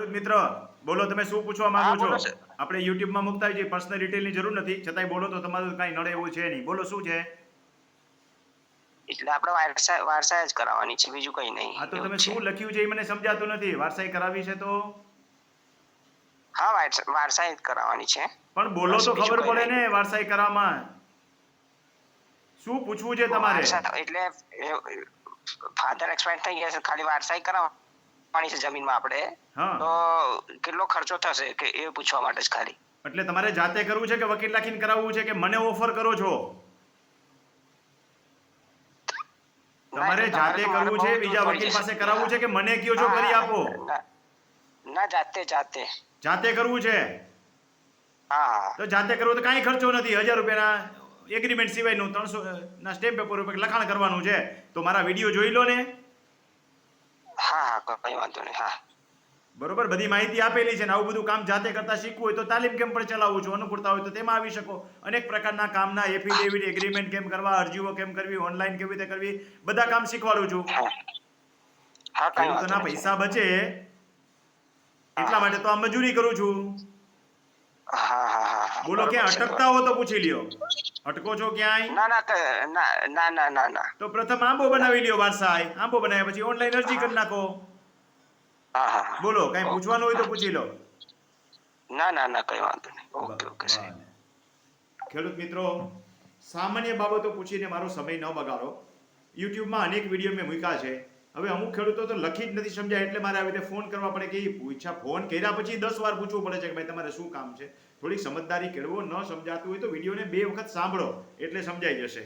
ખેડૂત મિત્ર બોલો, તમે શું પૂછવા હા માંગો છો? બોલો સર. આપણે યુટ્યુબમાં મુકતા હોય છે, પર્સનલ ડિટેલની જરૂર નથી, છતાંય બોલો તો તમારું કાંઈ નડે એવું છે નહીં. બોલો શું છે? એટલે આપણે વારસાઈ જ કરાવવાની છે, બીજું કઈ નહીં. હા તો એવું તમે જ છે. શું લખ્યું છે એ મને સમજાતું નથી. વારસાઈ કરાવી છે તો હા, વારસાઈ જ કરાવવાની છે. પણ બોલો બસ તો બીજું ખબર કઈ પડે નહીં. ને વારસાઈ કરવામાં શું પૂછવું છે તમારે? એટલે ફાધર એક્સપાયર થઈ ગયા છે, ખાલી વારસાઈ કરાવવાની છે જમીનમાં આપણે. હા તો કેટલો ખર્ચો થશે કે એ પૂછવા માટે જ ખાલી. એટલે તમારે જાતે કરવું છે કે વકીલ રાખીને કરાવવું છે કે મને ઓફર કરો છો? ના તમારે એટલે તમારે જાતે તો મારે કરવું બહુ છે, દૂર બીજા પડી વકીલ જશે. પાસે કરાવવું છે કે મને કયો છો હા કરી હા આપો? ના ના, જાતે. જાતે કરવું છે હા હા તો જાતે કરવું તો કાંઈ ખર્ચો નથી. 1000 રૂપિયાના એગ્રીમેન્ટ સિવાયનું 300 ના સ્ટેમ્પ પેપર ઉપર લખાણ કરવાનું છે. તો મારા વિડીયો જોઈ લો ને. હા, કઈ વાંધો નહીં. હા બરોબર, બધી માહિતી આપેલી છે ને. આવું બધું કામ જાતે કરતા શીખવું હોય તો તાલીમ કેમ્પ પણ ચલાવું છું. અનુકૂળતા હોય તો તેમાં આવી શકો. અનેક પ્રકારના કામના એફિડેવિટ, એગ્રીમેન્ટ કેમ કરવા, અરજીઓ કેમ કરવી, ઓનલાઈન કેવી રીતે કરવી, બધા કામ શીખવાડું છું. હા હા, કઈ વાંધો ખેડૂતોના નહીં. પૈસા બચે હા એટલા માટે તો આ મજૂરી કરું છું. હા, બોલો, બરોબર ક્યાં છે, અટકતા હો તો પૂછી લ્યો. અટકો છો ક્યાંય? ના ના. તો પ્રથમ આંબો બનાવી લ્યો. વારસાઈ આંબો બનાવ્યા પછી ઓનલાઈન અરજી હા કરી નાખો. હા. બોલો, કાંઈ ઓકે. પૂછવાનું હોય તો પૂછી લો. ના, કઈ વાંધો નહીં. ઓકે સાહેબ. ભલે. ખેડૂત મિત્રો, સામાન્ય બાબતો પૂછીને મારો સમય ન બગાડો. યુટ્યુબમાં અનેક વિડીયો મેં મૂક્યા છે. હવે અમુક ખેડૂતો તો લખી જ નથી સમજ્યા, એટલે મારે આવી રીતે ફોન કરવા પડે કે પૂછા ફોન કર્યા પછી 10 વાર પૂછવું પડે છે કે ભાઈ તમારે શું કામ છે. થોડીક સમજદારી કેળવો. ન સમજાતું હોય તો વિડીયોને 2 વખત સાંભળો એટલે સમજાઈ જશે.